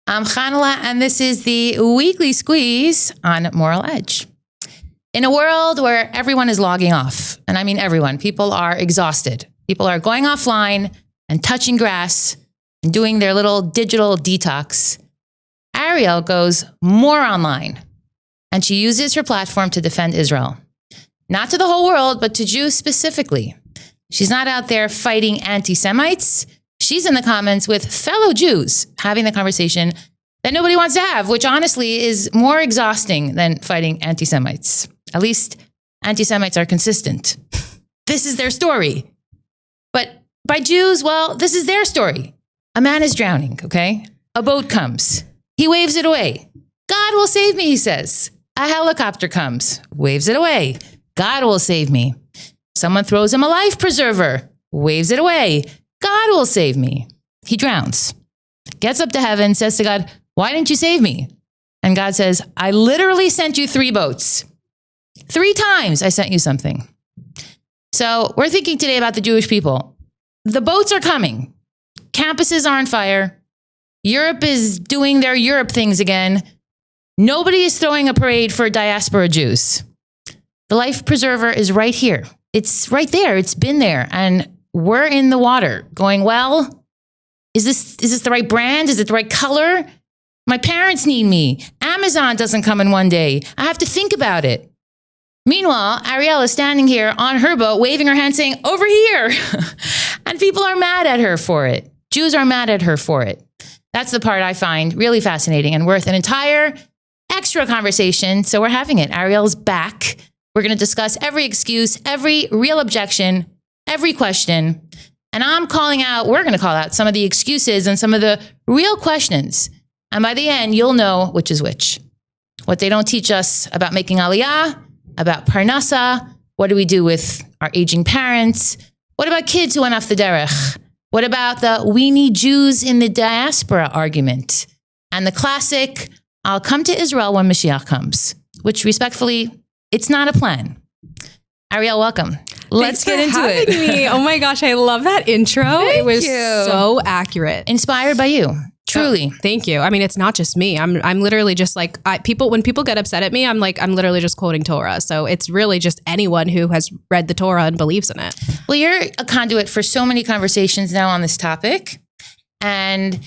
I'm Chanale, and this is the Weekly Squeeze on Moral Edge. In a world where everyone is logging off, and I mean everyone, people are exhausted. People are going offline and touching grass and doing their little digital detox. Ariel goes more online, and she uses her platform to defend Israel. Not to the whole world, but to Jews specifically. She's not out there fighting anti-Semites. She's in the comments with fellow Jews having the conversation that nobody wants to have, which honestly is more exhausting than fighting anti-Semites. At least anti-Semites are consistent. This is their story. But by Jews, well, this is their story. A man is drowning, okay? A boat comes. He waves it away. God will save me, he says. A helicopter comes, waves it away. God will save me. Someone throws him a life preserver, waves it away. God will save me. He drowns, gets up to heaven, says to God, why didn't you save me? And God says, I literally sent you 3 boats. 3 times I sent you something. So we're thinking today about the Jewish people. The boats are coming. Campuses are on fire. Europe is doing their Europe things again. Nobody is throwing a parade for diaspora Jews. The life preserver is right here. It's right there. It's been there. And we're in the water going, well, is this the right brand? Is it the right color? My parents need me. Amazon doesn't come in one day. I have to think about it. Meanwhile, Ariel is standing here on her boat, waving her hand saying, over here. And people are mad at her for it. Jews are mad at her for it. That's the part I find really fascinating and worth an entire extra conversation. So we're having it. Ariel's back. We're going to discuss every excuse, every real objection, every question. And we're going to call out some of the excuses and some of the real questions. And by the end, you'll know which is which. What they don't teach us about making Aliyah, about Parnasa, what do we do with our aging parents? What about kids who went off the derech? What about the we need Jews in the diaspora argument? And the classic, I'll come to Israel when Mashiach comes, which respectfully, it's not a plan. Ariel, welcome. Let's get into it. Me. Oh my gosh, I love that intro. It was so accurate. Inspired by you. Truly. Oh, thank you. I mean, it's not just me. I'm literally just like, when people get upset at me, I'm literally just quoting Torah. So it's really just anyone who has read the Torah and believes in it. Well, you're a conduit for so many conversations now on this topic. And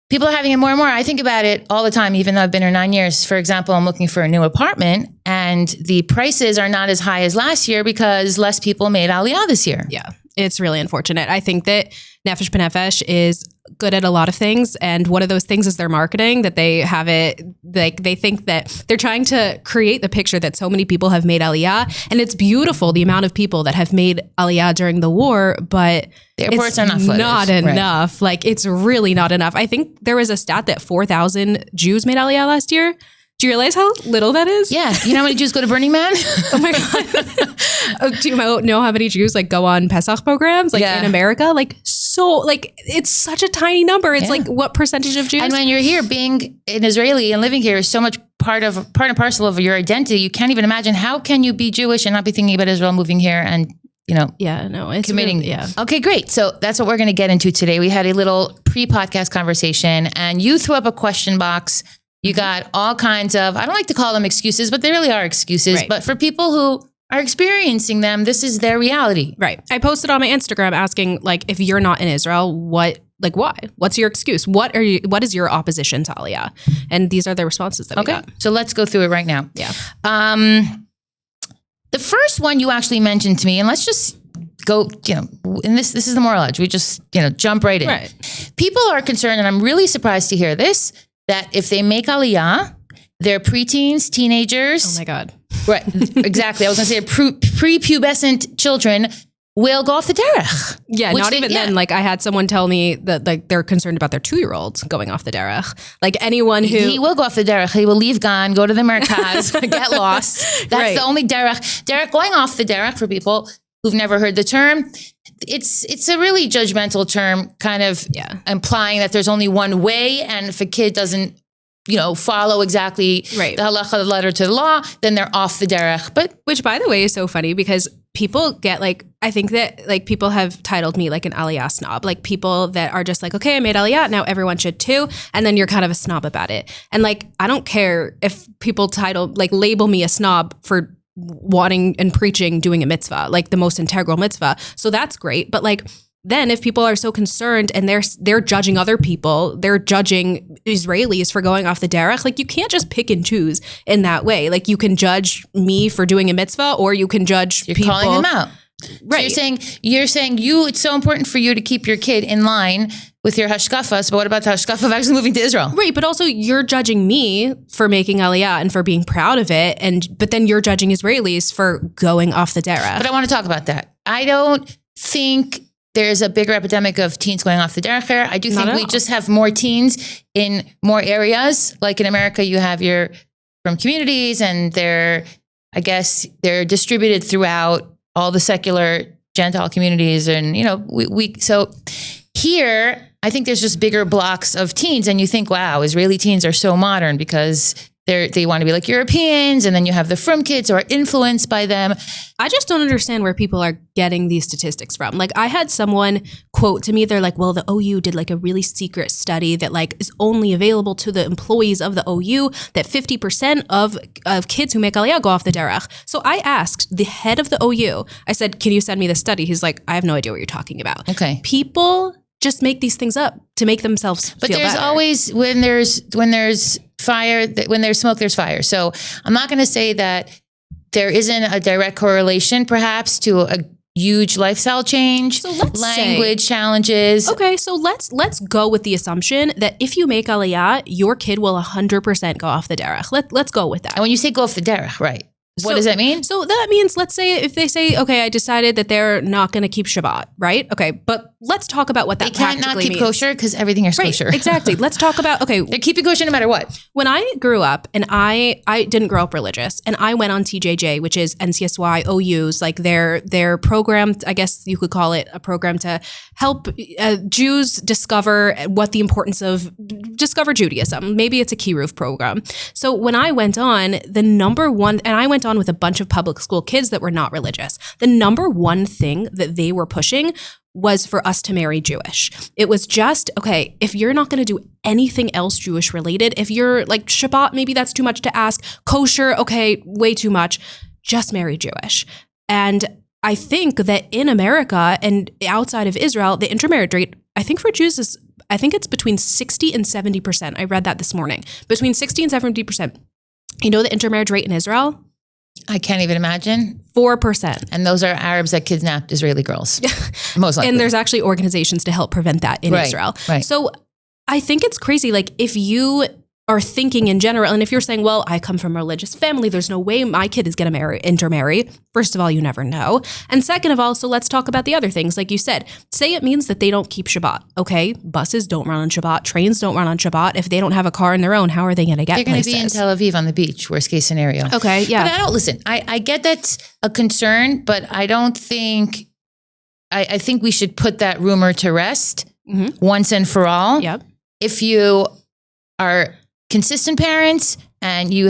people are having it more and more. I think about it all the time, even though I've been here 9 years. For example, I'm looking for a new apartment and the prices are not as high as last year because less people made Aliyah this year. Yeah, it's really unfortunate. I think that Nefesh B'Nefesh is good at a lot of things. And one of those things is their marketing, that they have it, like they think that they're trying to create the picture that so many people have made Aliyah. And it's beautiful, the amount of people that have made Aliyah during the war, but the airports are not flooded. Not enough. Right. Like it's really not enough. I think there was a stat that 4,000 Jews made Aliyah last year. Do you realize how little that is? Yeah. You know how many Jews go to Burning Man? Oh my God. Do you know how many Jews like go on Pesach programs in America? It's such a tiny number. It's like what percentage of Jews? And when you're here, being an Israeli and living here is so much part and parcel of your identity. You can't even imagine how can you be Jewish and not be thinking about Israel moving here and it's committing. Really, yeah. Okay, great. So that's what we're going to get into today. We had a little pre-podcast conversation and you threw up a question box. You got all kinds of, I don't like to call them excuses, but they really are excuses. Right. But for people who are experiencing them, this is their reality. Right. I posted on my Instagram asking, if you're not in Israel, why? What's your excuse? What is your opposition to Aliyah? And these are the responses that we got. So let's go through it right now. Yeah. The first one you actually mentioned to me, and let's just go, and this is the moral edge. We just, jump right in. Right. People are concerned, and I'm really surprised to hear this, that if they make Aliyah, they're preteens, teenagers. Oh my God. Right, exactly. I was going to say prepubescent children will go off the derech. Yeah, not even then. I had someone tell me that they're concerned about their 2-year-olds going off the derech. Anyone who... He will go off the derech. He will leave Gan, go to the Merkaz, get lost. That's the only derech. Derech, going off the derech, for people who've never heard the term, it's a really judgmental term, kind of implying that there's only one way, and if a kid doesn't follow exactly the halacha, the letter to the law, then they're off the derech. Which, by the way, is so funny because people get like, I think that like people have titled me like an Aliyah snob, like people that are just like, okay, I made Aliyah, now everyone should too. And then you're kind of a snob about it. And like, I don't care if people label me a snob for wanting and preaching, doing a mitzvah, like the most integral mitzvah. So that's great. But like, then if people are so concerned and they're judging other people, they're judging Israelis for going off the derech, like you can't just pick and choose in that way. Like you can judge me for doing a mitzvah, or you can judge You're people. calling them out. Right. So you're saying it's so important for you to keep your kid in line with your hashkafas, but what about the hashkafa of actually moving to Israel? Right, but also you're judging me for making Aliyah and for being proud of it, but then you're judging Israelis for going off the derech. But I want to talk about that. I don't think there's a bigger epidemic of teens going off the derech here. I do think we just have more teens in more areas. Like in America, you have from communities, and they're distributed throughout all the secular Gentile communities. And, so here, I think there's just bigger blocks of teens. And you think, wow, Israeli teens are so modern because they want to be like Europeans, and then you have the frum kids who are influenced by them. I just don't understand where people are getting these statistics from. Like I had someone quote to me, they're like, well, the OU did like a really secret study that like is only available to the employees of the OU, that 50% of kids who make Aliyah go off the derech. So I asked the head of the OU, I said, can you send me the study? He's like, I have no idea what you're talking about. Okay. People just make these things up to make themselves feel better. But there's always, when there's fire, when there's smoke, there's fire. So I'm not going to say that there isn't a direct correlation perhaps to a huge lifestyle change, so language challenges. Okay, so let's go with the assumption that if you make Aliyah, your kid will 100% go off the derech. Let's go with that. And when you say go off the derech, right? What does that mean? So that means, let's say if they say, okay, I decided that they're not going to keep Shabbat, right? Okay, but let's talk about what that practically means. They can't not keep kosher because everything is kosher. Exactly. Let's talk about, okay. They're keeping kosher no matter what. When I grew up, and I didn't grow up religious, and I went on TJJ, which is NCSY OU's, like their program, I guess you could call it a program to help Jews discover what the importance of, discover Judaism. Maybe it's a Kiruv program. So when I went on, the number one, and I went on with a bunch of public school kids that were not religious, the number one thing that they were pushing was for us to marry Jewish. It was just, okay, if you're not going to do anything else Jewish related, if you're like Shabbat, maybe that's too much to ask. Kosher, okay, way too much. Just marry Jewish. And I think that in America and outside of Israel, the intermarriage rate, I think for Jews is, I think it's between 60 and 70%. I read that this morning. Between 60 and 70%. You know the intermarriage rate in Israel? I can't even imagine. 4%. And those are Arabs that kidnapped Israeli girls. Most likely. And there's actually organizations to help prevent that in Israel. Right. So I think it's crazy. Like if you are thinking in general, and if you're saying, well, I come from a religious family, there's no way my kid is going to intermarry. First of all, you never know. And second of all, so let's talk about the other things. Like you said, say it means that they don't keep Shabbat. Okay, buses don't run on Shabbat. Trains don't run on Shabbat. If they don't have a car in their own, how are they going to get places? They're going to be in Tel Aviv on the beach, worst case scenario. Okay, yeah. But I don't, listen, I get that's a concern, but I don't think, I think we should put that rumor to rest once and for all. Yep. If you are consistent parents and you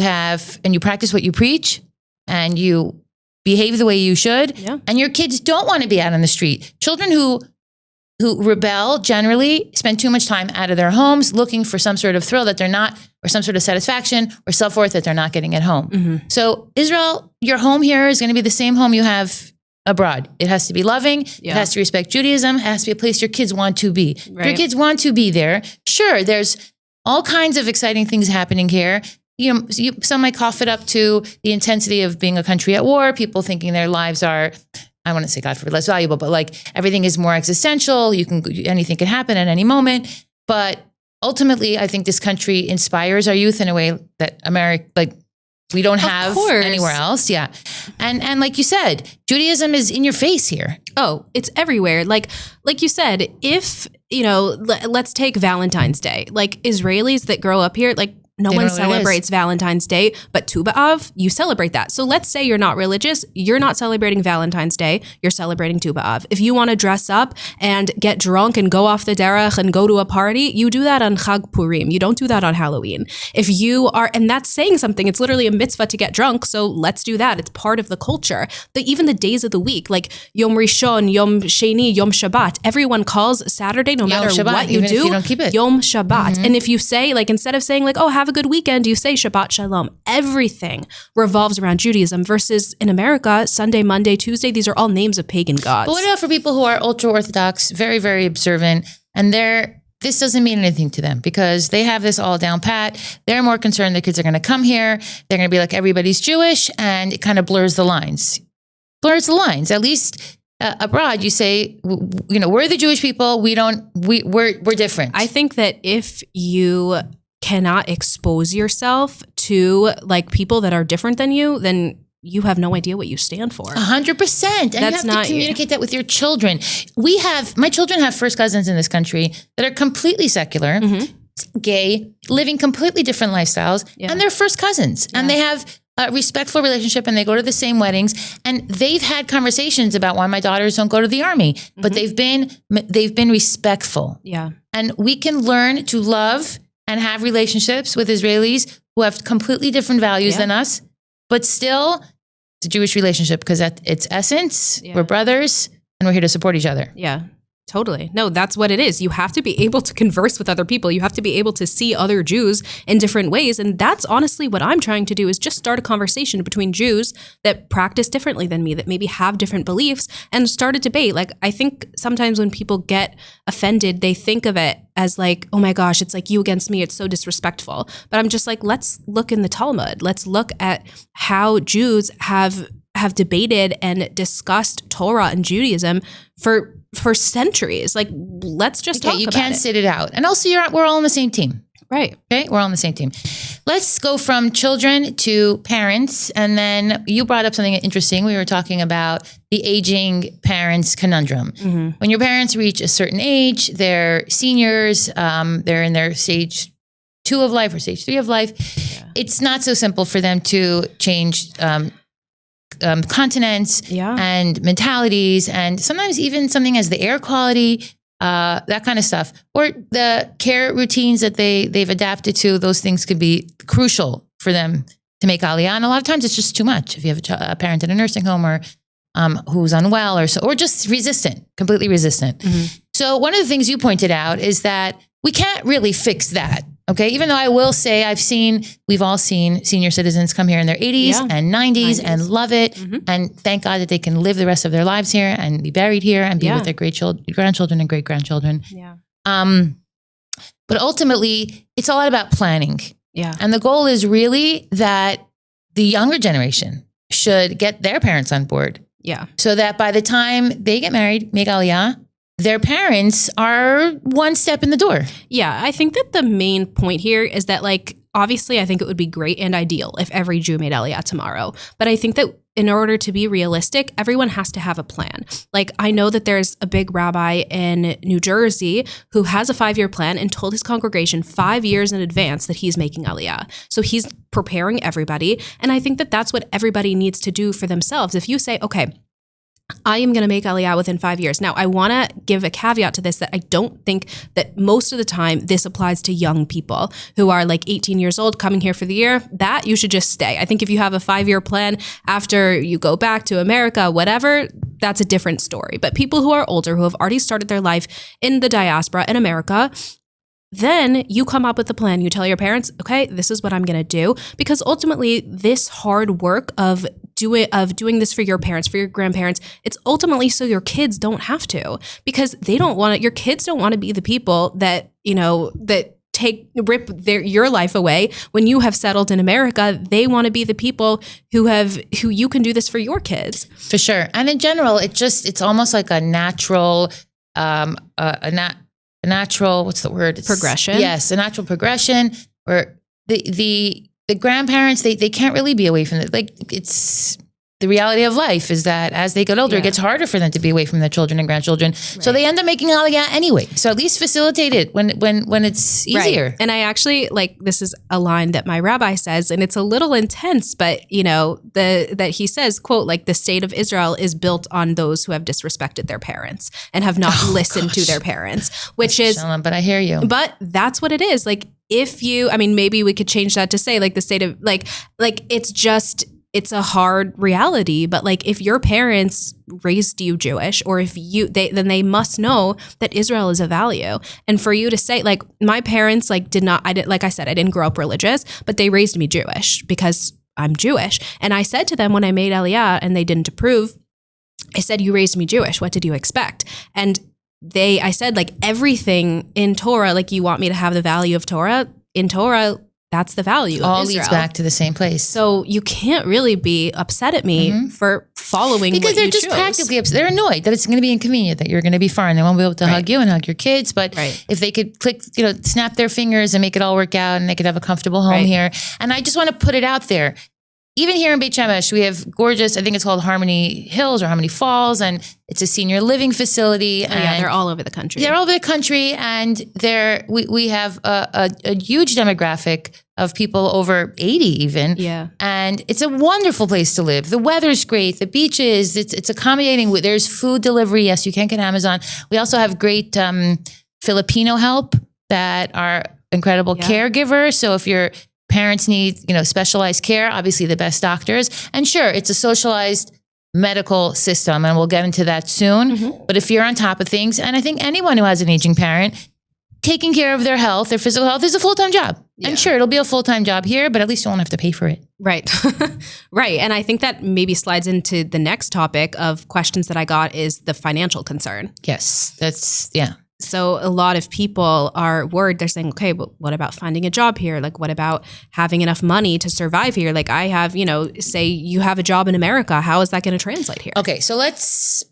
practice what you preach and you behave the way you should, and your kids don't want to be out on the street. Children who rebel generally spend too much time out of their homes looking for some sort of thrill that they're not, or some sort of satisfaction or self-worth that they're not getting at home. So Israel, your home here is going to be the same home you have abroad. It has to be loving. It has to respect Judaism. It has to be a place your kids want to be. If your kids want to be there, sure, there's all kinds of exciting things happening here. Some might cough it up to the intensity of being a country at war, people thinking their lives are, I want to say God forbid, less valuable, but like everything is more existential. Anything can happen at any moment. But ultimately, I think this country inspires our youth in a way that America, like we don't have anywhere else. Yeah. And like you said, Judaism is in your face here. Oh, it's everywhere. Like you said, if, let's take Valentine's Day, like Israelis that grow up here, like no They one don't know what it is. celebrates Valentine's Day, but Tu B'Av, you celebrate that. So let's say you're not religious, you're not celebrating Valentine's Day, you're celebrating Tu B'Av. If you want to dress up and get drunk and go off the derech and go to a party, you do that on Chag Purim. You don't do that on Halloween. If you are, and that's saying something, it's literally a mitzvah to get drunk, so let's do that. It's part of the culture. Even the days of the week, like Yom Rishon, Yom Sheni, Yom Shabbat, everyone calls Saturday, no matter Shabbat, what you even do, if you don't keep it. Yom Shabbat. And if you say, like, instead of saying like, oh, have a good weekend, you say Shabbat Shalom. Everything revolves around Judaism versus in America, Sunday, Monday, Tuesday, these are all names of pagan gods. But what about for people who are ultra Orthodox, very, very observant, and this doesn't mean anything to them because they have this all down pat. They're more concerned their kids are going to come here. They're going to be like, everybody's Jewish, and it kind of blurs the lines. At least abroad, you say, we're the Jewish people. We're different. I think that if you cannot expose yourself to like people that are different than you, then you have no idea what you stand for. 100%. And you have to communicate that with your children. My children have first cousins in this country that are completely secular, gay, living completely different lifestyles, and they're first cousins. And they have a respectful relationship and they go to the same weddings. And they've had conversations about why my daughters don't go to the army, but they've been respectful. Yeah. And we can learn to love and have relationships with Israelis who have completely different values than us, but still it's a Jewish relationship because at its essence, we're brothers and we're here to support each other. Yeah, totally. No, that's what it is. You have to be able to converse with other people. You have to be able to see other Jews in different ways. And that's honestly what I'm trying to do is just start a conversation between Jews that practice differently than me, that maybe have different beliefs and start a debate. Like, I think sometimes when people get offended, they think of it as like, oh my gosh, it's like you against me. It's so disrespectful. But I'm just like, let's look in the Talmud. Let's look at how Jews have debated and discussed Torah and Judaism for centuries. Like, let's just talk about it. You can't sit it out. And also we're all on the same team. Right. Okay. We're all on the same team. Let's go from children to parents. And then you brought up something interesting. We were talking about the aging parents conundrum. When your parents reach a certain age, they're seniors, they're in their stage 2 of life or stage 3 of life. It's not so simple for them to change continents and mentalities, and sometimes even something as the air quality, that kind of stuff, or the care routines that they've adapted to. Those things could be crucial for them to make Aliyah. And a lot of times it's just too much. If you have a parent in a nursing home or who's unwell or just resistant, completely resistant. So one of the things you pointed out is that we can't really fix that. Okay, even though I will say we've all seen senior citizens come here in their 80s and 90s and love it. And thank God that they can live the rest of their lives here and be buried here and be with their grandchildren and great-grandchildren. Yeah. But ultimately, it's a lot about planning. Yeah. And the goal is really that the younger generation should get their parents on board. Yeah. So that by the time they get married, make Aliyah, their parents are one step in the door. Yeah, I think that the main point here is that, like, obviously I think it would be great and ideal if every Jew made Aliyah tomorrow. But I think that in order to be realistic, everyone has to have a plan. Like, I know that there's a big rabbi in New Jersey who has a 5-year plan and told his congregation 5 years in advance that he's making Aliyah. So he's preparing everybody. And I think that that's what everybody needs to do for themselves. If you say, okay, I am going to make Aliyah within 5 years. Now, I want to give a caveat to this that I don't think that most of the time this applies to young people who are like 18 years old coming here for the year. That you should just stay. I think if you have a 5-year plan after you go back to America, whatever, that's a different story. But people who are older, who have already started their life in the diaspora in America, then you come up with a plan. You tell your parents, okay, this is what I'm going to do. Because ultimately, this hard work of doing this for your parents, for your grandparents, it's ultimately so your kids don't have to. Because your kids don't want to be the people that, that rip your life away. When you have settled in America, they want to be the people who you can do this for your kids. For sure. And in general, it's almost like a natural, what's the word? Progression. Yes, a natural progression where the grandparents, they can't really be away from it. Like, it's the reality of life is that as they get older, it gets harder for them to be away from their children and grandchildren. Right. So they end up making Aliyah anyway. So at least facilitate it when it's easier. Right. And I actually this is a line that my rabbi says, and it's a little intense, but that he says, quote, like the state of Israel is built on those who have disrespected their parents and have not listened to their parents, which is, but I hear you. But that's what it is. Like if you, maybe we could change that to say like the state of it's a hard reality, but like if your parents raised you Jewish, or if then they must know that Israel is a value. And for you to say like my parents like like I said, I didn't grow up religious, but they raised me Jewish because I'm Jewish. And I said to them when I made Aliyah and they didn't approve, I said, you raised me Jewish. What did you expect? And I said like everything in Torah, like you want me to have the value of Torah in Torah. That's the value all of Israel. Leads back to the same place. So you can't really be upset at me for following because what they're you just chose. practically upset. They're annoyed that it's going to be inconvenient, that you're going to be far and they won't be able to hug you and hug your kids. But if they could snap their fingers and make it all work out and they could have a comfortable home here. And I just want to put it out there. Even here in Beit Shemesh, we have gorgeous, I think it's called Harmony Hills or Harmony Falls, and it's a senior living facility. They're all over the country. They're all over the country, and we have a huge demographic of people over 80 even. Yeah. And it's a wonderful place to live. The weather's great, the beaches, it's accommodating. There's food delivery. Yes, you can get Amazon. We also have great Filipino help that are incredible caregivers. So if you're parents need, specialized care, obviously the best doctors. And sure, it's a socialized medical system, and we'll get into that soon. Mm-hmm. But if you're on top of things, and I think anyone who has an aging parent, taking care of their health, their physical health is a full-time job. Yeah. And sure, it'll be a full-time job here, but at least you won't have to pay for it. Right. Right. And I think that maybe slides into the next topic of questions that I got is the financial concern. Yes, So a lot of people are worried. They're saying, okay, but what about finding a job here? Like, what about having enough money to survive here? Like I have, say you have a job in America. How is that going to translate here? Okay. So let's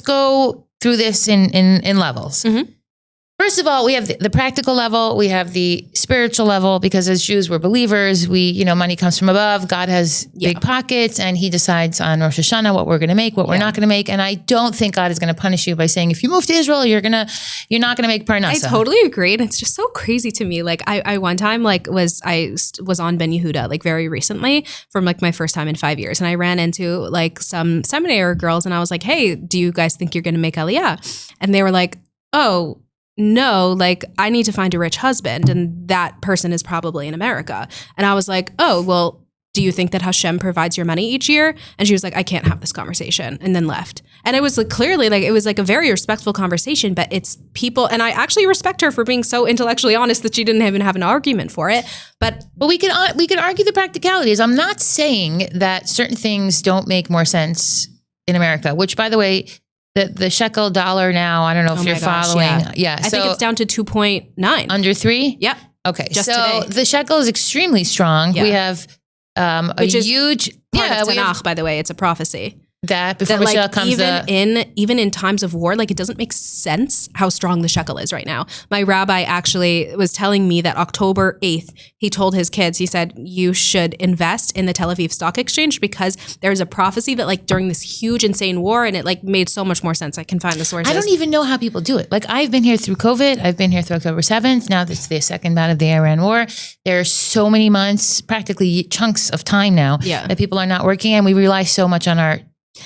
go through this in levels. Mm-hmm. First of all, we have the practical level. We have the spiritual level, because as Jews, we're believers. Money comes from above. God has big pockets, and he decides on Rosh Hashanah what we're going to make, what we're not going to make. And I don't think God is going to punish you by saying, if you move to Israel, you're not going to make parnassa. I totally agree. And it's just so crazy to me. Like I one time was on Ben Yehuda, like very recently, from like my first time in 5 years. And I ran into like some seminary girls, and I was like, hey, do you guys think you're going to make Aliyah? And they were like, oh, no, like I need to find a rich husband, and that person is probably in America. And I was like, oh, well, do you think that Hashem provides your money each year? And she was like, I can't have this conversation, and then left. And it was like clearly like it was like a very respectful conversation, but it's people, and I actually respect her for being so intellectually honest that she didn't even have an argument for it. But we could argue the practicalities. I'm not saying that certain things don't make more sense in America, which, by the way, the shekel dollar now, I don't know if you're following. Yeah. I think it's down to 2.9. Under 3? Yep. Okay. Just so today. The shekel is extremely strong. Yeah. We have Which is huge part of Tanakh, by the way. It's a prophecy. That before Mashiach comes even in times of war, like it doesn't make sense how strong the shekel is right now. My rabbi actually was telling me that October 8th, he told his kids, he said, you should invest in the Tel Aviv Stock Exchange, because there's a prophecy that like during this huge, insane war, and it like made so much more sense. I can find the sources. I don't even know how people do it. Like I've been here through COVID. I've been here through October 7th. Now it's the second bout of the Iran war. There are so many months, practically chunks of time now that people are not working, and we rely so much on our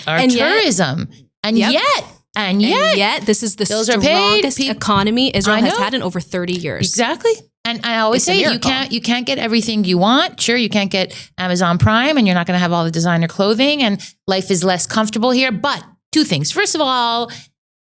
tourism. And yet, this is the strongest economy Israel has had in over 30 years. Exactly. And I always say you can't get everything you want. Sure, you can't get Amazon Prime, and you're not going to have all the designer clothing, and life is less comfortable here. But two things. First of all,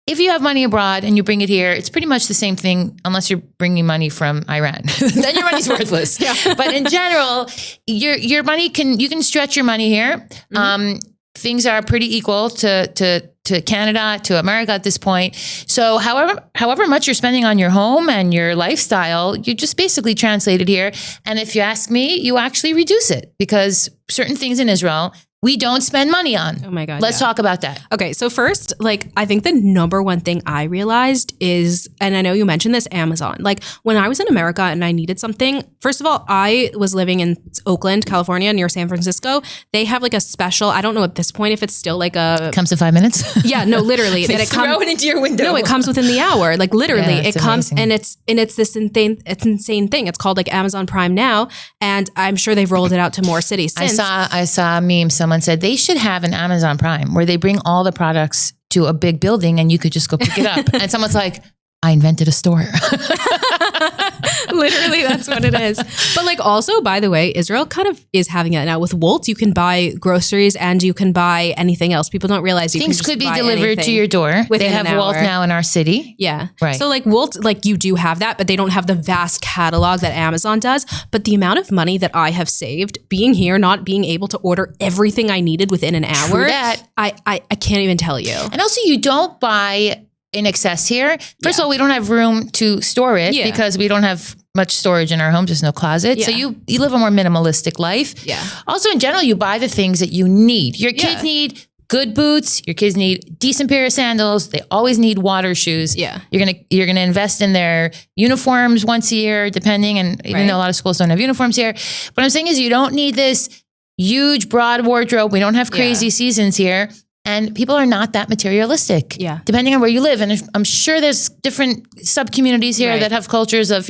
if you have money abroad and you bring it here, it's pretty much the same thing, unless you're bringing money from Iran. Then your money's worthless. But in general, your money you can stretch your money here. Mm-hmm. Things are pretty equal to Canada, to America at this point. So however much you're spending on your home and your lifestyle, you just basically translate it here. And if you ask me, you actually reduce it, because certain things in Israel we don't spend money on. Oh my God. Let's talk about that. Okay. So first, like, I think the number one thing I realized is, and I know you mentioned this, Amazon. Like when I was in America and I needed something, first of all, I was living in Oakland, California, near San Francisco. They have like a special, I don't know at this point if it's still like a... Comes in 5 minutes? Yeah, no, literally. They throw it into your window. No, it comes within the hour. Like literally, Yeah, it comes amazing. and it's this insane thing. It's called like Amazon Prime now. And I'm sure they've rolled it out to more cities since. I saw a meme. Someone said they should have an Amazon Prime where they bring all the products to a big building and you could just go pick it up. And someone's like, I invented a store. Literally, that's what it is. But like also, by the way, Israel kind of is having it now. With Wolt, you can buy groceries and you can buy anything else. People don't realize you Things can just could be buy delivered anything to your door. They within have an Wolt hour. now in our city. Yeah. Right. So like Wolt, like you do have that, but they don't have the vast catalog that Amazon does. But the amount of money that I have saved being here, not being able to order everything I needed within an hour, True that. I can't even tell you. And also you don't buy in excess here. First of all, we don't have room to store it because we don't have much storage in our homes. There's no closet. So you live a more minimalistic life. Yeah. Also, in general, you buy the things that you need. Your kids need good boots. Your kids need decent pair of sandals. They always need water shoes. Yeah. You're gonna invest in their uniforms once a year, depending. And even though a lot of schools don't have uniforms here, what I'm saying is you don't need this huge broad wardrobe. We don't have crazy seasons here. And people are not that materialistic, depending on where you live. And I'm sure there's different sub-communities here that have cultures of,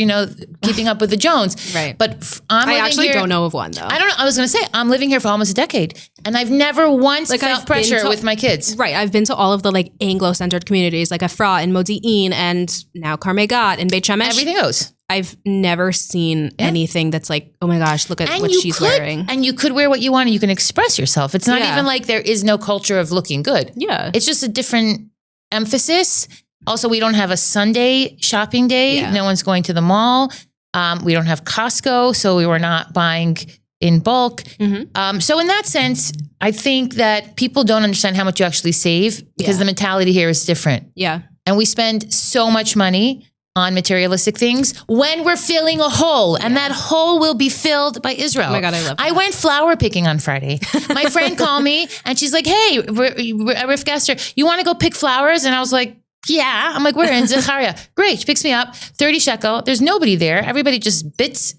keeping up with the Jones. Right. But I actually don't know of one, though. I don't know. I was going to say, I'm living here for almost a decade. And I've never once felt pressure with my kids. Right. I've been to all of the like Anglo-centered communities, like Afra and Modi'in and now Karmegat and Beit Shemesh. Everything goes. I've never seen anything that's like, oh my gosh, look at what she's wearing. And you could wear what you want and you can express yourself. It's not even like there is no culture of looking good. Yeah. It's just a different emphasis. Also, we don't have a Sunday shopping day. Yeah. No one's going to the mall. We don't have Costco, so we were not buying in bulk. Mm-hmm. So in that sense, I think that people don't understand how much you actually save because the mentality here is different. Yeah. And we spend so much money on materialistic things when we're filling a hole, and that hole will be filled by Israel. Oh my God, I love that. I went flower picking on Friday. My friend called me and she's like, hey, Rif Gaster, you want to go pick flowers? And I was like, yeah. I'm like, we're in Zachariah. Great. She picks me up, 30 shekel. There's nobody there. Everybody just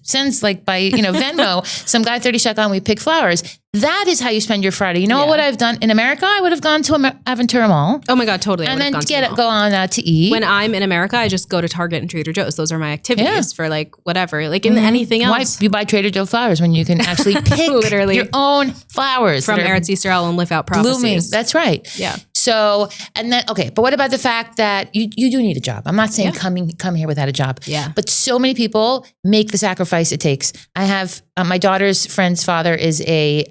sends like by, Venmo, some guy 30 shekel and we pick flowers. That is how you spend your Friday. You know what I've done in America? I would have gone to Aventura Mall. Oh my God, totally. And then go on to eat. When I'm in America, I just go to Target and Trader Joe's. Those are my activities for like whatever, like in anything else. Why you buy Trader Joe flowers when you can actually pick literally your own flowers from Eretz Yisrael and live out prophecies. Blooming. That's right. Yeah. So, and then, okay, but what about the fact that you do need a job? I'm not saying come here without a job. Yeah. But so many people make the sacrifice it takes. I have, my daughter's friend's father is a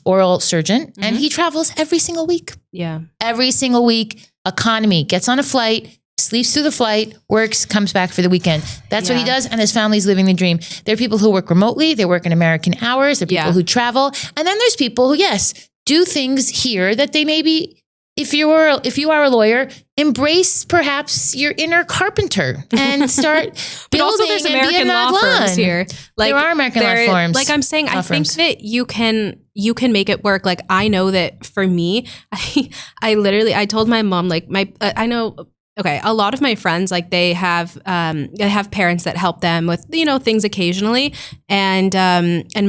oral surgeon and he travels every single week. Yeah. Every single week, economy, gets on a flight, sleeps through the flight, works, comes back for the weekend. That's what he does. And his family's living the dream. There are people who work remotely. They work in American hours. There are people who travel. And then there's people who, do things here that they maybe, if you are a lawyer, embrace perhaps your inner carpenter and start but building also there's and American be a law firms here. Like there are American law firms. Like I'm saying, I think that you can make it work. Like I know that for me, I told my mom, like I know. Okay, a lot of my friends, like they have parents that help them with, things occasionally, and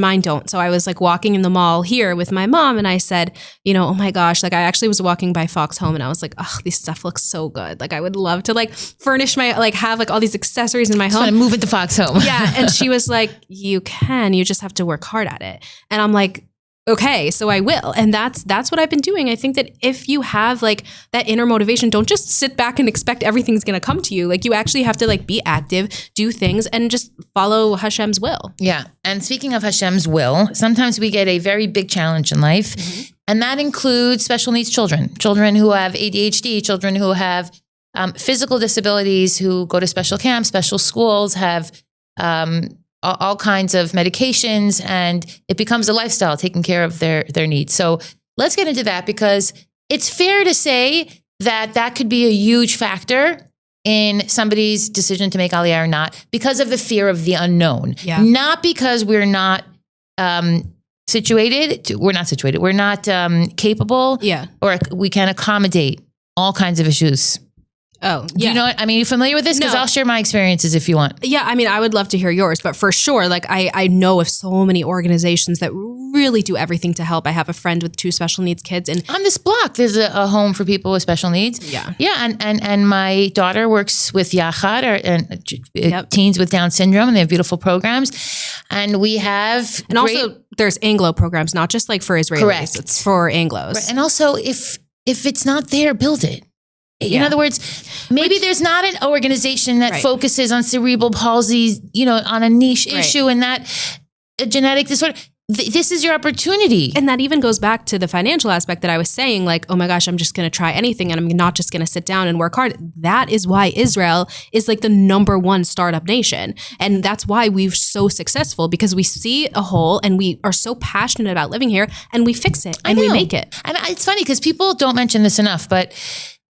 mine don't. So I was like walking in the mall here with my mom, and I said, oh my gosh, like I actually was walking by Fox Home, and I was like, oh, this stuff looks so good. Like I would love to like furnish have like all these accessories in my home. Want to move into Fox Home. Yeah, and she was like, you just have to work hard at it, and I'm like, okay, so I will. And that's what I've been doing. I think that if you have like that inner motivation, don't just sit back and expect everything's going to come to you. Like you actually have to like be active, do things, and just follow Hashem's will. Yeah. And speaking of Hashem's will, sometimes we get a very big challenge in life. And that includes special needs children who have ADHD, children who have physical disabilities, who go to special camps, special schools, have all kinds of medications, and it becomes a lifestyle taking care of their needs. So let's get into that because it's fair to say that could be a huge factor in somebody's decision to make Aliyah or not because of the fear of the unknown. Yeah. Not because we're not situated. We're not situated. We're not capable. Yeah. Or we can accommodate all kinds of issues. Oh, Do yeah. you know what? I mean, you familiar with this? Because No. I'll share my experiences if you want. Yeah, I mean, I would love to hear yours, but for sure, like I know of so many organizations that really do everything to help. I have a friend with 2 special needs kids, and On this block, there's a home for people with special needs. Yeah. Yeah, and my daughter works with Yachad, Yep. teens with Down syndrome, and they have beautiful programs. And we have and also there's Anglo programs, not just like for Israelis. Correct. It's for Anglos. And also, if it's not there, build it. In Yeah. other words, maybe there's not an organization that Right. focuses on cerebral palsy, on a niche Right. issue and that a genetic disorder. This is your opportunity. And that even goes back to the financial aspect that I was saying, like, oh my gosh, I'm just going to try anything and I'm not just going to sit down and work hard. That is why Israel is like the #1 startup nation. And that's why we're so successful, because we see a hole and we are so passionate about living here and we fix it and we know. make it. And it's funny because people don't mention this enough, but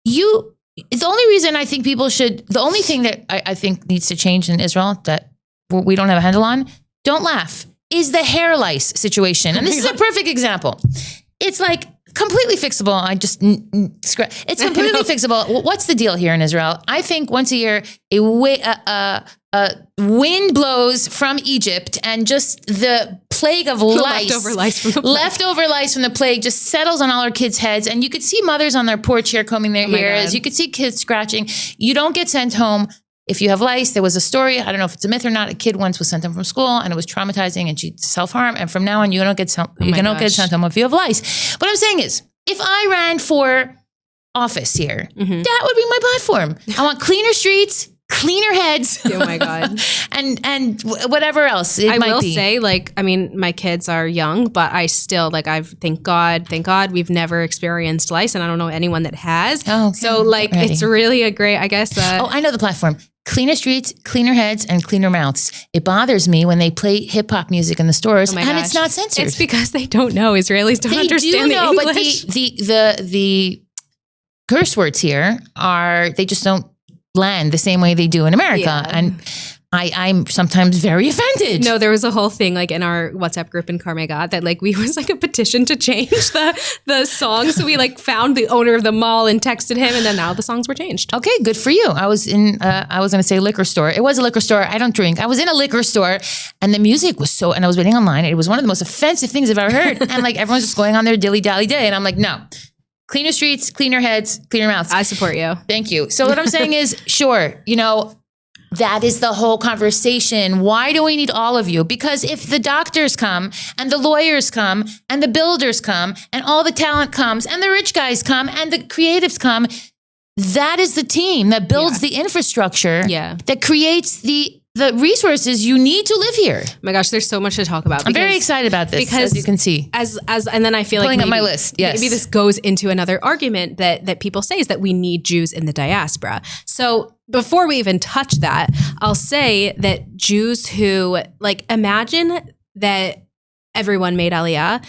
the only reason I think the only thing that I think needs to change in Israel that we don't have a handle on, don't laugh, is the hair lice situation. And this is a perfect example. It's like completely fixable. It's completely fixable. What's the deal here in Israel? I think once a year, a wind blows from Egypt and just the plague of lice, leftover lice from the plague just settles on all our kids' heads. And you could see mothers on their porch here combing their ears. You could see kids scratching. You don't get sent home if you have lice. There was a story, I don't know if it's a myth or not, a kid once was sent home from school and it was traumatizing and she self-harmed. And from now on, you don't get sent home if you have lice. What I'm saying is, if I ran for office here, that would be my platform. I want cleaner streets, cleaner heads. Oh my God. and whatever else it I might will be. say, like, I mean, my kids are young, but I still, like, thank God we've never experienced lice, and I don't know anyone that has. Oh, okay. So, like, it's really a great, I guess. I know the platform. Cleaner streets, cleaner heads, and cleaner mouths. It bothers me when they play hip hop music in the stores and it's not censored. It's because they don't know. Israelis don't understand the English. But the curse words here they just don't land the same way they do in America. Yeah. And I'm sometimes very offended. No, there was a whole thing like in our WhatsApp group in Carmegat that like we was like a petition to change the song. So we like found the owner of the mall and texted him, and then now the songs were changed. Okay, good for you. I was going to say liquor store. It was a liquor store. I don't drink. I was in a liquor store and the music was and I was waiting online. It was one of the most offensive things I've ever heard. And like everyone's just going on their dilly-dally day. And I'm like, no. Cleaner streets, cleaner heads, cleaner mouths. I support you. Thank you. So what I'm saying is, sure, that is the whole conversation. Why do we need all of you? Because if the doctors come and the lawyers come and the builders come and all the talent comes and the rich guys come and the creatives come, that is the team that builds the infrastructure that creates the resources you need to live here. Oh my gosh, there's so much to talk about. I'm very excited about this, because as you can see. And then I feel Pulling like up my list. Yes. Maybe this goes into another argument that people say is that we need Jews in the diaspora. So before we even touch that, I'll say that Jews who imagine that everyone made Aliyah.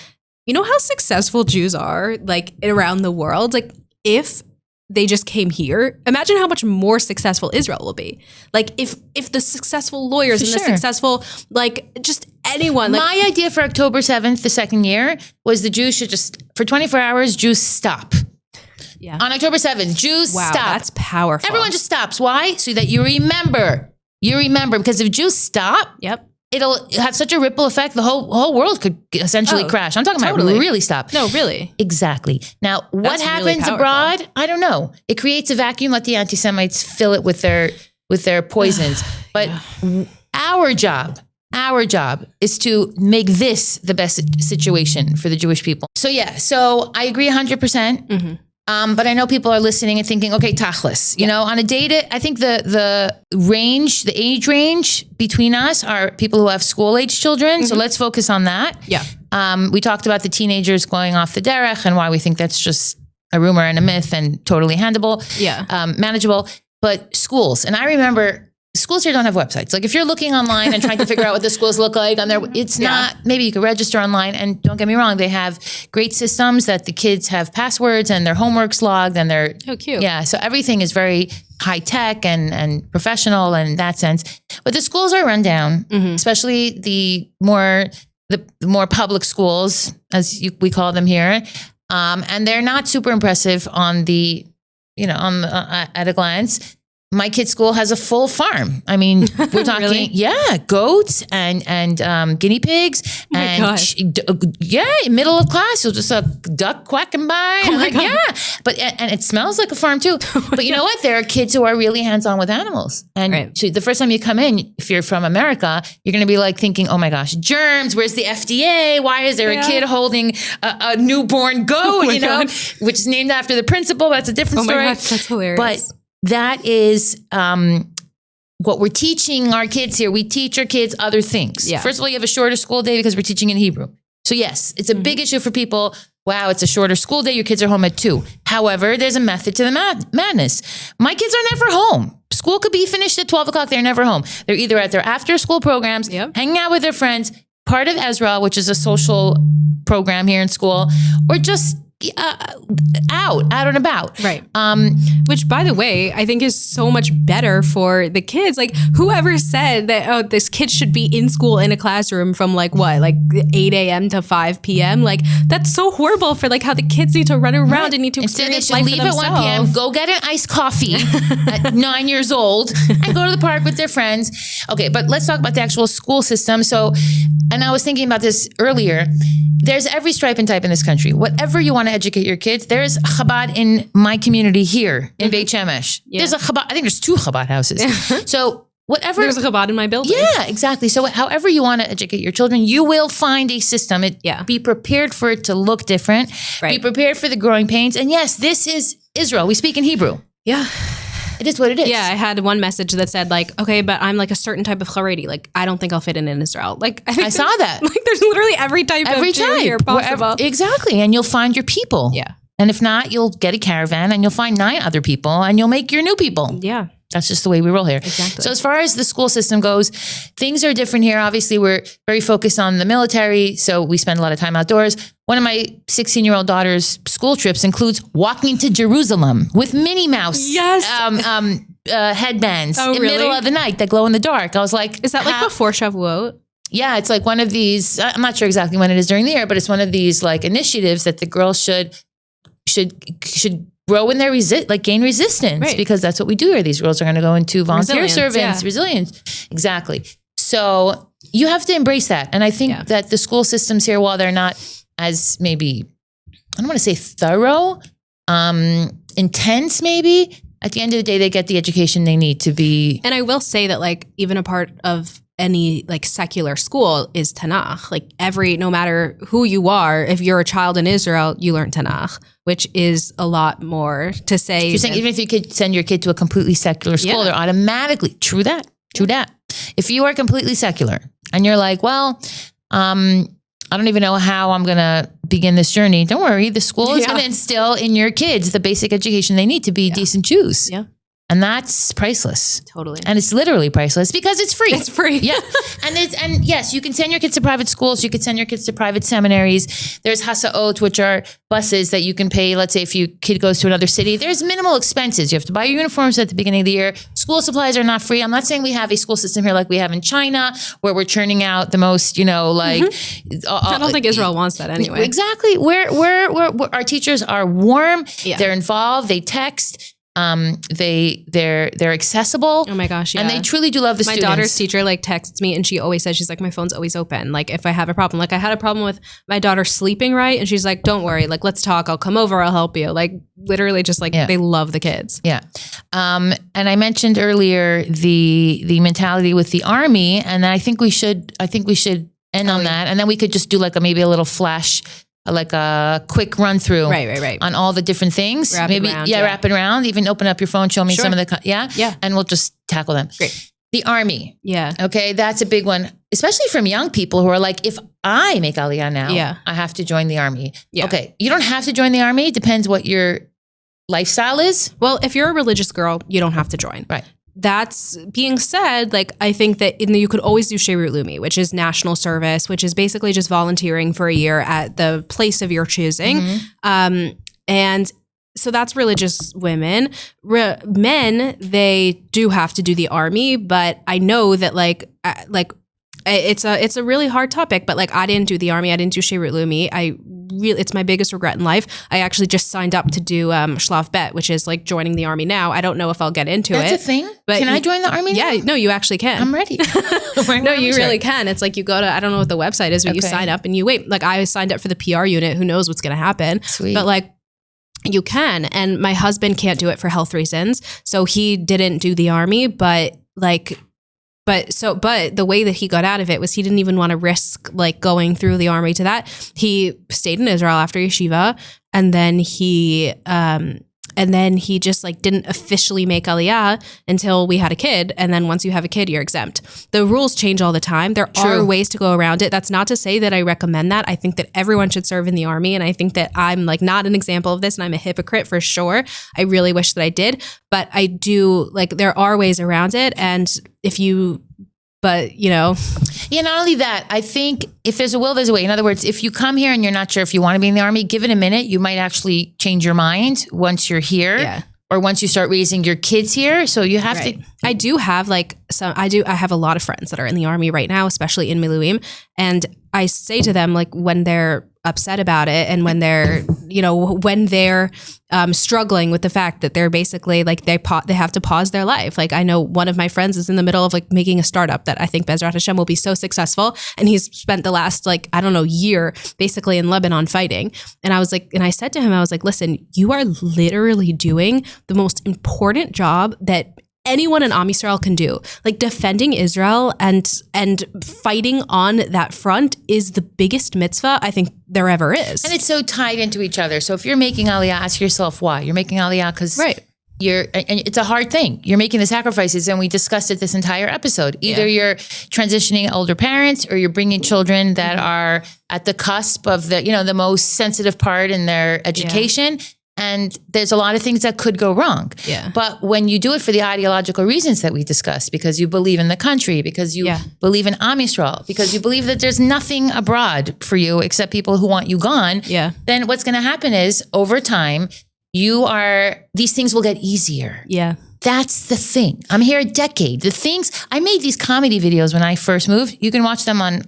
You know how successful Jews are around the world? If they just came here, imagine how much more successful Israel will be. If the successful lawyers and the successful, just anyone. My idea for October 7th, the second year, was the Jews should just, for 24 hours, Jews stop. Yeah. On October 7th, Jews stop. That's powerful. Everyone just stops. Why? So that you remember. Because if Jews stop, it'll have such a ripple effect. The whole world could essentially crash. I'm talking about really stop. No, really. Exactly. Now, what happens abroad? I don't know. It creates a vacuum. Let the anti-Semites fill it with their poisons. But our job is to make this the best situation for the Jewish people. So I agree 100%. Mm-hmm. But I know people are listening and thinking, okay, tachlis, on a data, I think the age range between us are people who have school age children. Mm-hmm. So let's focus on that. Yeah. We talked about the teenagers going off the derech and why we think that's just a rumor and a myth and totally handleable, manageable. But schools, and I remember schools here don't have websites. If you're looking online and trying to figure out what the schools look like on their, it's not, maybe you could register online, and don't get me wrong, they have great systems that the kids have passwords and their homework's logged and they're, oh, cute. Yeah. So everything is very high tech and professional in that sense, but the schools are run down, especially the more the more public schools, we call them here. And they're not super impressive on the, at a glance. My kid's school has a full farm. I mean, we're talking, Really? goats and guinea pigs. Oh my and gosh. Middle of class, you'll just a duck quacking by. Oh my God. Yeah. But, and it smells like a farm too. But you know what? There are kids who are really hands-on with animals. And Right. so the first time you come in, if you're from America, you're going to be like thinking, oh my gosh, germs, where's the FDA? Why is there a kid holding a newborn goat, God. which is named after the principal? That's a different story. Oh my God, that's hilarious. But that is what we're teaching our kids here. We teach our kids other things. Yeah. First of all, you have a shorter school day because we're teaching in Hebrew. So yes, it's a big issue for people. Wow, it's a shorter school day. Your kids are home at 2. However, there's a method to the madness. My kids are never home. School could be finished at 12 o'clock. They're never home. They're either at their after school programs, hanging out with their friends, part of Ezra, which is a social program here in school, or just out and about. Right. Which, by the way, I think is so much better for the kids. Like, whoever said that, this kid should be in school in a classroom from like 8 a.m. to 5 p.m. Like, that's so horrible for like how the kids need to run around and need to Instead, they experience should life leave for at 1 p.m., themselves. go get an iced coffee at 9 years old and go to the park with their friends. Okay, but let's talk about the actual school system. So, and I was thinking about this earlier. There's every stripe and type in this country. Whatever you want to educate your kids, there's Chabad in my community here in Beit Shemesh. Yeah. There's a Chabad. I think there's 2 Chabad houses. So whatever. There's a Chabad in my building. Yeah, exactly. So however you want to educate your children, you will find a system. Be prepared for it to look different. Right. Be prepared for the growing pains. And yes, this is Israel. We speak in Hebrew. Yeah. It is what it is. Yeah, I had one message that said like, okay, but I'm like a certain type of Haredi. Like, I don't think I'll fit in Israel. Like, I saw that. Like, there's literally every type of Jew here possible. Exactly. And you'll find your people. Yeah. And if not, you'll get a caravan and you'll find 9 other people and you'll make your new people. Yeah. That's just the way we roll here. Exactly. So as far as the school system goes, things are different here. Obviously, we're very focused on the military, so we spend a lot of time outdoors. One of my 16-year-old daughter's school trips includes walking to Jerusalem with Minnie Mouse headbands in the middle of the night that glow in the dark. I was like, is that like before Shavuot? Yeah, it's like one of these, I'm not sure exactly when it is during the year, but it's one of these like initiatives that the girls should grow in their gain resistance, because that's what we do here. These girls are going to go into volunteer resilience. Exactly. So you have to embrace that. And I think that the school systems here, while they're not as maybe, I don't want to say thorough, intense maybe, at the end of the day, they get the education they need to be. And I will say that like even a part of any like secular school is Tanakh. Like no matter who you are, if you're a child in Israel, you learn Tanakh, which is a lot more to say. You're saying even if you could send your kid to a completely secular school, they're automatically, true that. If you are completely secular and you're like, well, I don't even know how I'm going to begin this journey. Don't worry. The school is going to instill in your kids the basic education they need to be decent Jews. Yeah. And that's priceless. Totally. And it's literally priceless because it's free. It's free. Yeah. And yes, you can send your kids to private schools. You can send your kids to private seminaries. There's hasaot, which are buses that you can pay. Let's say if your kid goes to another city, there's minimal expenses. You have to buy your uniforms at the beginning of the year. School supplies are not free. I'm not saying we have a school system here like we have in China, where we're churning out the most, I don't think Israel wants that anyway. Exactly. We're our teachers are warm. Yeah. They're involved. They text. They're accessible. Oh my gosh, yeah. And they truly do love the students. My daughter's teacher like texts me and she always says, she's like, my phone's always open. Like if I have a problem, like I had a problem with my daughter sleeping right. And she's like, don't worry, like let's talk. I'll come over. I'll help you. Like literally just like they love the kids. Yeah. And I mentioned earlier the mentality with the army. And I think we should end on that. And then we could just do like maybe a little flash, like a quick run through on all the different things. Wrap it around. Even open up your phone, show me some of the, Yeah. And we'll just tackle them. Great. The army. Yeah. Okay. That's a big one, especially from young people who are like, if I make Aliyah now, I have to join the army. Yeah. Okay. You don't have to join the army. It depends what your lifestyle is. Well, if you're a religious girl, you don't have to join. Right. That's being said, like I think that you could always do Shirut Lumi, which is national service, which is basically just volunteering for a year at the place of your choosing. Mm-hmm. And so that's religious women. Men, they do have to do the army, but I know that like It's a really hard topic, but like I didn't do the army. I didn't do Sheirut Leumi. It's my biggest regret in life. I actually just signed up to do Shlav Bet, which is like joining the army now. I don't know if I'll get into it. That's a thing? But can I join the army now? Yeah, no, you actually can. I'm ready. No, you really can. It's like you go to, I don't know what the website is, but you sign up and you wait. Like I signed up for the PR unit. Who knows what's going to happen? Sweet. But like, you can. And my husband can't do it for health reasons. So he didn't do the army, but the way that he got out of it was he didn't even want to risk like going through the army to that. He stayed in Israel after yeshiva, and then he just like didn't officially make Aliyah until we had a kid. And then once you have a kid, you're exempt. The rules change all the time. There are ways to go around it. That's not to say that I recommend that. I think that everyone should serve in the army. And I think that I'm like not an example of this, and I'm a hypocrite for sure. I really wish that I did, but I do like, there are ways around it. And Yeah, not only that, I think if there's a will, there's a way. In other words, if you come here and you're not sure if you want to be in the army, give it a minute. You might actually change your mind once you're here or once you start raising your kids here. So you have to. I do have I have a lot of friends that are in the army right now, especially in Miluim. And I say to them, like, when they're upset about it and when they're, struggling with the fact that they're basically like, they have to pause their life. Like I know one of my friends is in the middle of like making a startup that I think Bezrat Hashem will be so successful. And he's spent the last year basically in Lebanon fighting. And I was like, and I said to him, I was like, listen, you are literally doing the most important job that anyone in Am Yisrael can do. Like defending Israel and fighting on that front is the biggest mitzvah I think there ever is. And it's so tied into each other. So if you're making Aliyah, ask yourself why. You're making Aliyah because and it's a hard thing. You're making the sacrifices, and we discussed it this entire episode. Either you're transitioning older parents, or you're bringing children that are at the cusp of the most sensitive part in their education. And there's a lot of things that could go wrong. Yeah. But when you do it for the ideological reasons that we discussed, because you believe in the country, because you believe in Am Yisrael, because you believe that there's nothing abroad for you except people who want you gone, then what's going to happen is over time, these things will get easier. Yeah. That's the thing. I'm here a decade. I made these comedy videos when I first moved. You can watch them on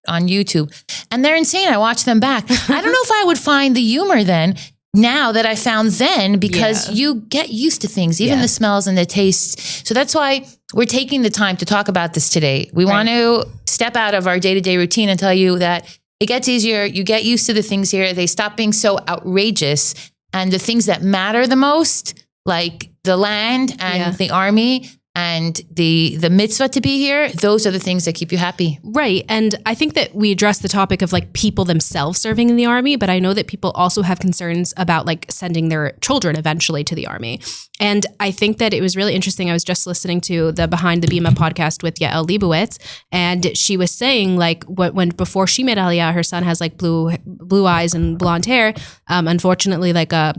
YouTube. And they're insane. I watch them back. I don't know if I would find the humor then, now that I found then, because you get used to things, even the smells and the tastes. So that's why we're taking the time to talk about this today. We want to step out of our day-to-day routine and tell you that it gets easier. You get used to the things here. They stop being so outrageous. And the things that matter the most, like the land and the army and the mitzvah to be here, those are the things that keep you happy. Right. And I think that we addressed the topic of like people themselves serving in the army, but I know that people also have concerns about like sending their children eventually to the army. And I think that it was really interesting. I was just listening to the Behind the Bima podcast with Yael Leibowitz, and she was saying like before she met Aliyah, her son has like blue eyes and blonde hair. Unfortunately, like a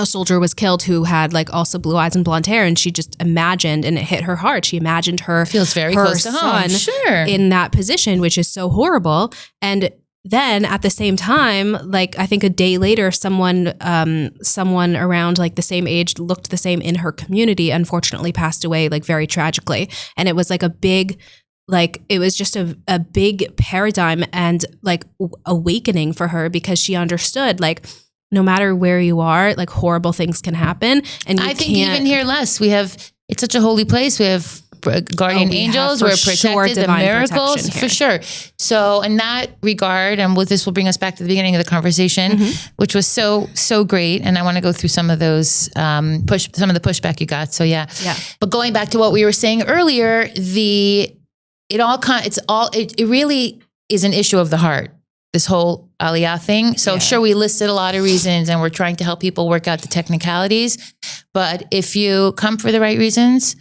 soldier was killed who had like also blue eyes and blonde hair, and she just imagined, and it hit her heart. She imagined her feels very close to home, in that position, which is so horrible. And then at the same time, like I think a day later, someone around like the same age, looked the same in her community, unfortunately passed away like very tragically. And it was like it was just a big paradigm and like awakening for her, because she understood like, no matter where you are, like horrible things can happen. And I think even here less, it's such a holy place. We have guardian angels. We're protected, the miracles for sure. So in that regard, and this will bring us back to the beginning of the conversation, which was so great. And I want to go through some of those, some of the pushback you got. So yeah. But going back to what we were saying earlier, it really is an issue of the heart, this whole Aliyah thing. So sure, we listed a lot of reasons, and we're trying to help people work out the technicalities. But if you come for the right reasons,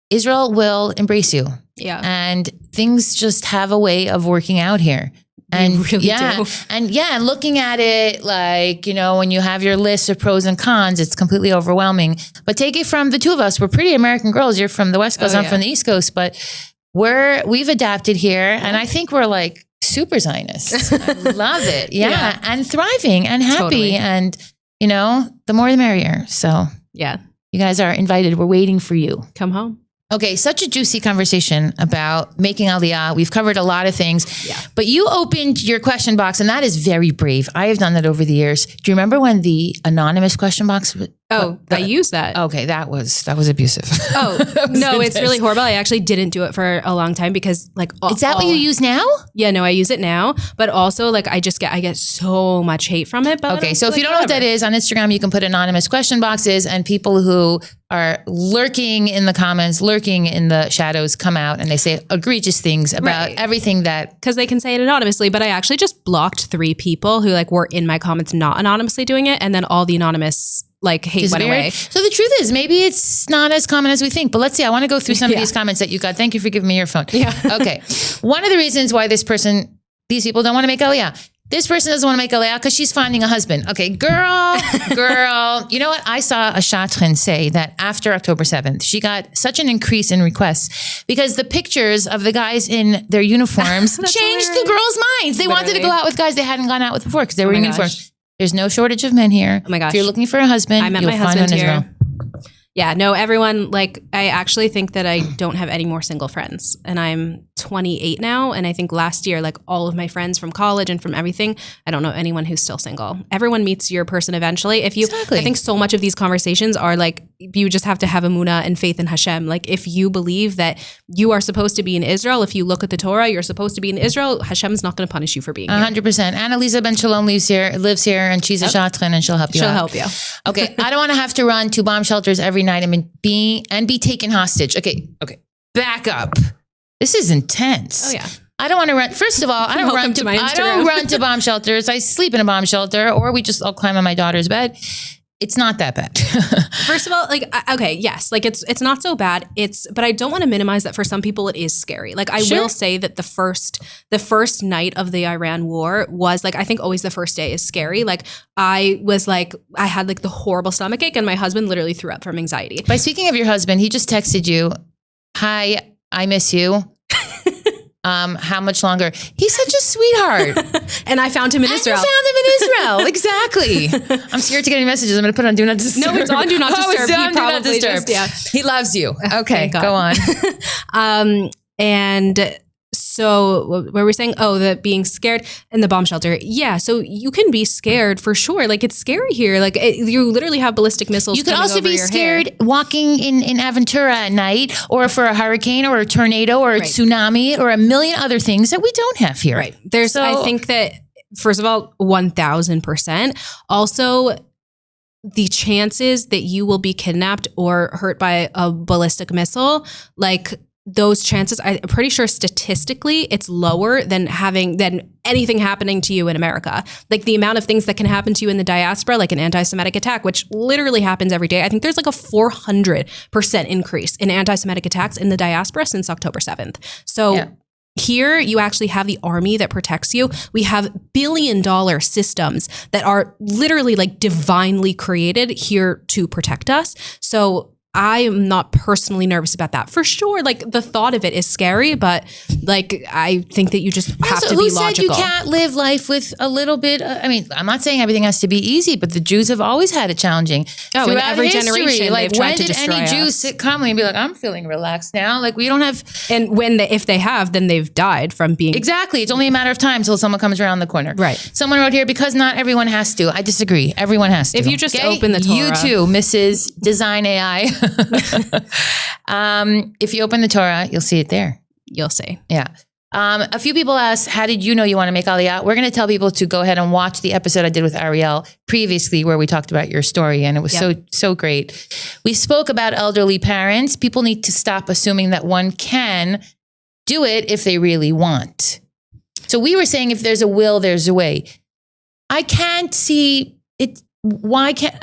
Israel will embrace you. Yeah. And things just have a way of working out here. And really do. And looking at it like, when you have your list of pros and cons, it's completely overwhelming. But take it from the two of us. We're pretty American girls. You're from the West Coast, I'm from the East Coast, but we've adapted here, and I think we're like super Zionists. I love it. Yeah. And thriving and happy. Totally. And, the more the merrier. So yeah, you guys are invited. We're waiting for you. Come home. Okay, such a juicy conversation about making Aliyah. We've covered a lot of things. Yeah. But you opened your question box, and that is very brave. I have done that over the years. Do you remember when the anonymous question box? I use that. Okay, that was abusive. Oh, no, it's really horrible. I actually didn't do it for a long time because like... Is that what you use now? Yeah, no, I use it now. But also like I get so much hate from it. But Okay, so if you don't know what that is, on Instagram, you can put anonymous question boxes and people who are lurking in the comments, lurking in the shadows come out and they say egregious things about everything that... Because they can say it anonymously, but I actually just blocked 3 people who like were in my comments not anonymously doing it. And then all the anonymous like hate went away. So the truth is maybe it's not as common as we think, but let's see. I want to go through some of these comments that you got. Thank you for giving me your phone. Yeah. Okay. One of the reasons why these people don't want to make Aliyah. This person doesn't want to make Aliyah because she's finding a husband. Okay, girl. You know what? I saw a Chatrin say that after October 7th, she got such an increase in requests because the pictures of the guys in their uniforms changed the girls' minds. They wanted to go out with guys they hadn't gone out with before because they were in uniforms. There's no shortage of men here. Oh my gosh. If you're looking for a husband, I met my husband here. Yeah, no, everyone, like, I actually think that I don't have any more single friends. And I'm 28 now. And I think last year, like, all of my friends from college and from everything, I don't know anyone who's still single. Everyone meets your person eventually. I think so much of these conversations are like, you just have to have emunah and faith in Hashem. Like, if you believe that you are supposed to be in Israel, if you look at the Torah, you're supposed to be in Israel, Hashem's not going to punish you for being here. 100%. Annalisa Ben Shalom lives here, and she's a Chatrin, and she'll help you out. She'll help you. Okay, I don't want to have to run to bomb shelters every night and be taken hostage. Okay, back up. This is intense. Oh yeah. I don't want to run. First of all, I don't run to bomb shelters. I sleep in a bomb shelter, or we just all climb on my daughter's bed. It's not that bad. First of all, like, okay, yes, like it's not so bad. But I don't want to minimize that for some people it is scary. Like I will say that the first night of the Iran war was like, I think always the first day is scary. Like I had like the horrible stomachache and my husband literally threw up from anxiety. By speaking of your husband, he just texted you, "Hi, I miss you. How much longer?" He's such a sweetheart. And I found him in Israel. You found him in Israel. Exactly. I'm scared to get any messages. I'm going to put on Do Not Disturb. No, it's on Do Not Disturb. It's on Do Not Disturb. He loves you. Okay, go on. And so what were we saying? Oh, the being scared in the bomb shelter. Yeah. So you can be scared for sure. Like it's scary here. Like you literally have ballistic missiles. You could also be scared walking in Aventura at night, or for a hurricane or a tornado or a tsunami or a million other things that we don't have here. Right. I think that first of all, 1000%. Also, the chances that you will be kidnapped or hurt by a ballistic missile, like those chances, I'm pretty sure statistically it's lower than anything happening to you in America. Like the amount of things that can happen to you in the diaspora, like an anti-Semitic attack, which literally happens every day. I think there's like a 400% increase in anti-Semitic attacks in the diaspora since October 7th. So here you actually have the army that protects you. We have billion-dollar systems that are literally like divinely created here to protect us. So I am not personally nervous about that. For sure, like the thought of it is scary, but like I think that you just have to be logical. Who said you can't live life with a little bit? I mean, I'm not saying everything has to be easy, but the Jews have always had it challenging. Oh, in every generation, like they've tried to destroy us. When did any Jews sit calmly and be like, "I'm feeling relaxed now"? Like we don't have. And if they have, then they've died from being exactly. It's only a matter of time till someone comes around the corner. Right. Someone wrote here, because not everyone has to. I disagree. Everyone has to. If you just open the Torah, you too, Mrs. Design AI. If you open the Torah, you'll see it there. You'll see. Yeah. A few people asked, how did you know you want to make Aliyah? We're going to tell people to go ahead and watch the episode I did with Ariel previously where we talked about your story, and it was so great. We spoke about elderly parents. People need to stop assuming that one can do it if they really want. So we were saying if there's a will, there's a way. I can't see it. Why can't,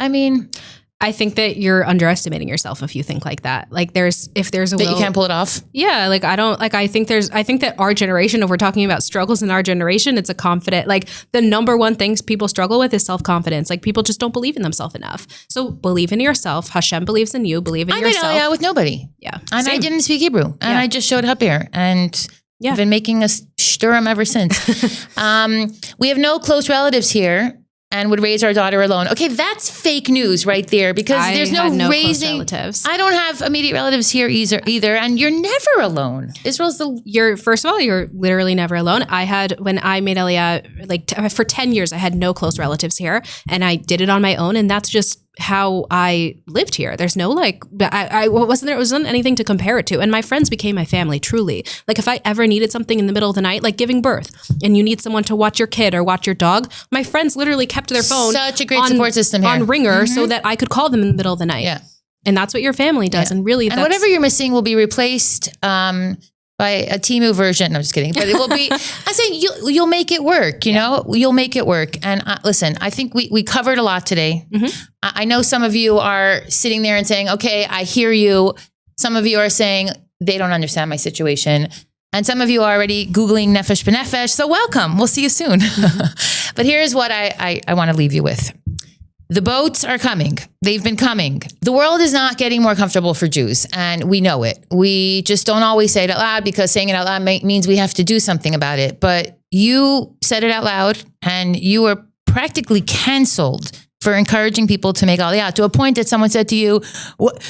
I think that you're underestimating yourself if you think like that. Like if there's a will, that you can't pull it off. Yeah. Like I think that our generation, if we're talking about struggles in our generation, it's a confident, like the number one things people struggle with is self-confidence. Like people just don't believe in themselves enough. So believe in yourself. Hashem believes in you. Believe in yourself. I made Aliyah with nobody. Yeah. And same. I didn't speak Hebrew. And I just showed up here. And I've been making a shturim ever since. We have no close relatives here. and would raise our daughter alone. Okay, that's fake news right there because there's no raising. Close relatives. I don't have immediate relatives here either, and you're never alone. Israel's First of all, you're literally never alone. When I made Aliyah, for 10 years, I had no close relatives here, and I did it on my own, and that's just how I lived here. There's no wasn't anything to compare it to. And my friends became my family, truly. Like if I ever needed something in the middle of the night, like giving birth, and you need someone to watch your kid or watch your dog, my friends literally kept their phone such a great support system here. On ringer so that I could call them in the middle of the night. Yeah. And that's what your family does. And really, and whatever you're missing will be replaced by a Temu version. No, I'm just kidding. But it will be, I say you'll make it work, you know, you'll make it work. And listen, I think we covered a lot today. Mm-hmm. I know some of you are sitting there and saying, okay, I hear you. Some of you are saying they don't understand my situation. And some of you are already Googling Nefesh B'Nefesh. So welcome. We'll see you soon. But here's what I want to leave you with. The boats are coming. They've been coming. The world is not getting more comfortable for Jews, and we know it. We just don't always say it out loud because saying it out loud means we have to do something about it. But you said it out loud, and you were practically canceled for encouraging people to make Aliyah, to a point that someone said to you,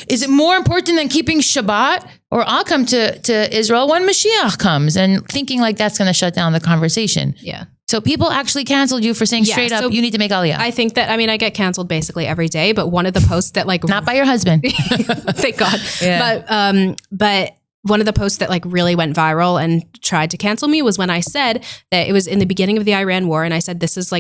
is it more important than keeping Shabbat? Or I'll come to Israel when Mashiach comes, and thinking like that's going to shut down the conversation. Yeah. So people actually canceled you for saying straight up, you need to make Aliyah. I think that, I get canceled basically every day, but one of the posts that not by your husband. Thank God. Yeah. But one of the posts that really went viral and tried to cancel me was when I said that it was in the beginning of the Iran war. And I said, this is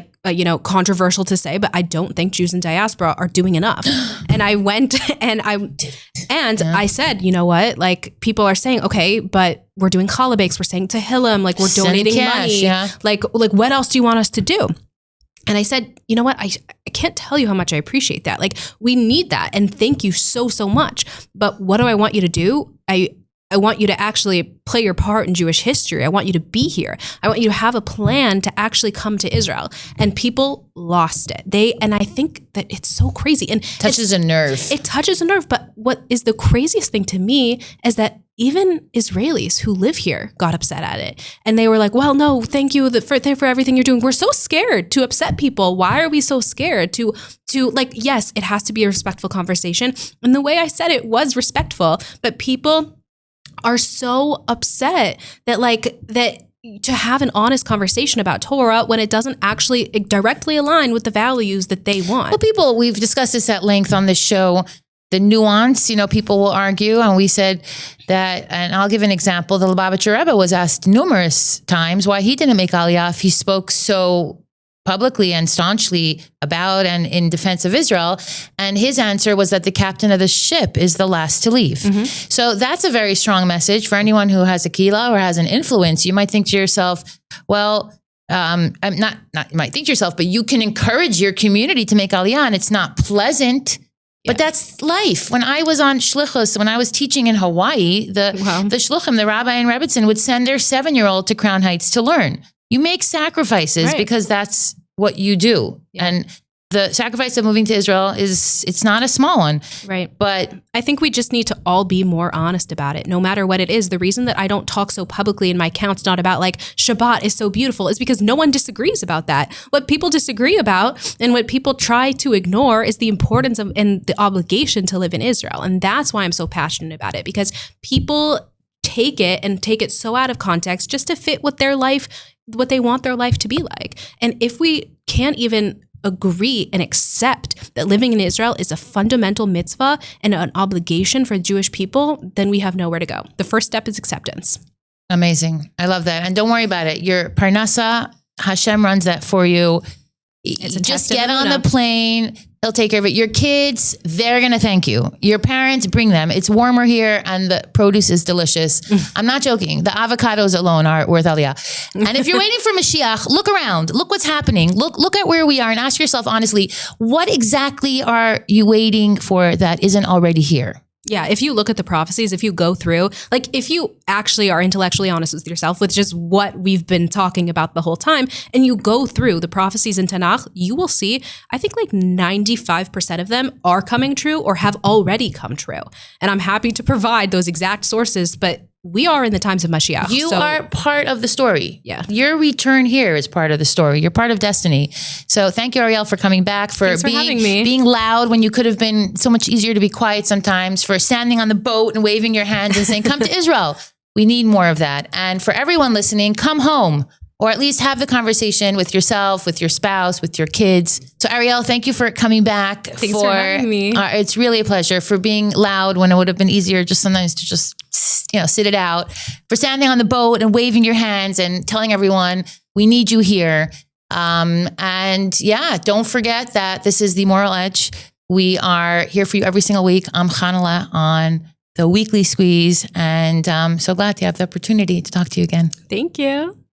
controversial to say, but I don't think Jews in diaspora are doing enough. And I went and I said, you know what, people are saying, okay, but we're doing challah bakes, we're saying Tehillim, we're donating money. Yeah. Like what else do you want us to do? And I said, you know what? I can't tell you how much I appreciate that. We need that. And thank you so, so much. But what do I want you to do? I want you to actually play your part in Jewish history. I want you to be here. I want you to have a plan to actually come to Israel. And people lost it. And I think that it's so crazy. And touches a nerve. It touches a nerve. But what is the craziest thing to me is that even Israelis who live here got upset at it. And they were like, well, no, thank you for everything you're doing. We're so scared to upset people. Why are we so scared to yes, it has to be a respectful conversation. And the way I said it was respectful, but people are so upset that to have an honest conversation about Torah when it doesn't actually directly align with the values that they want. Well, we've discussed this at length on this show, the nuance, people will argue. And we said that, and I'll give an example. The Lubavitcher Rebbe was asked numerous times why he didn't make Aliyah if he spoke so publicly and staunchly about and in defense of Israel. And his answer was that the captain of the ship is the last to leave. Mm-hmm. So that's a very strong message for anyone who has a kila or has an influence. You might think to yourself, well, you might think to yourself, but you can encourage your community to make Aliyah, and it's not pleasant. Yeah. But that's life. When I was on Shlichus, when I was teaching in Hawaii, the Shluchim, the rabbi and Rebbitzin would send their 7-year-old to Crown Heights to learn. You make sacrifices because that's what you do. Yeah. And the sacrifice of moving to Israel it's not a small one. Right. But I think we just need to all be more honest about it, no matter what it is. The reason that I don't talk so publicly in my accounts, not about Shabbat is so beautiful, is because no one disagrees about that. What people disagree about and what people try to ignore is the importance of and the obligation to live in Israel. And that's why I'm so passionate about it, because people take it so out of context just to fit what they want their life to be like. And if we can't even agree and accept that living in Israel is a fundamental mitzvah and an obligation for Jewish people, then we have nowhere to go. The first step is acceptance. Amazing. I love that. And don't worry about it. Your parnasa, Hashem runs that for you. Just get on the plane. He'll take care of it. Your kids, they're going to thank you. Your parents, bring them. It's warmer here and the produce is delicious. I'm not joking. The avocados alone are worth Aliyah. And if you're waiting for Mashiach, look around. Look what's happening. Look at where we are and ask yourself honestly, what exactly are you waiting for that isn't already here? Yeah, if you look at the prophecies, if you go through, if you actually are intellectually honest with yourself, with just what we've been talking about the whole time, and you go through the prophecies in Tanakh, you will see, I think 95% of them are coming true or have already come true. And I'm happy to provide those exact sources, but we are in the times of Mashiach. You are part of the story. Yeah. Your return here is part of the story. You're part of destiny. So thank you, Ariel, for coming back, Thanks for having me. being loud when you could have been so much easier to be quiet sometimes, for standing on the boat and waving your hands and saying, come to Israel. We need more of that. And for everyone listening, come home, or at least have the conversation with yourself, with your spouse, with your kids. So Ariel, thank you for coming back. Thanks for having me. It's really a pleasure, for being loud when it would have been easier just sometimes to just, sit it out, for standing on the boat and waving your hands and telling everyone we need you here. And yeah, don't forget that this is the Moral Edge. We are here for you every single week. I'm Chanale on the Weekly Squeeze, and I'm so glad to have the opportunity to talk to you again. Thank you.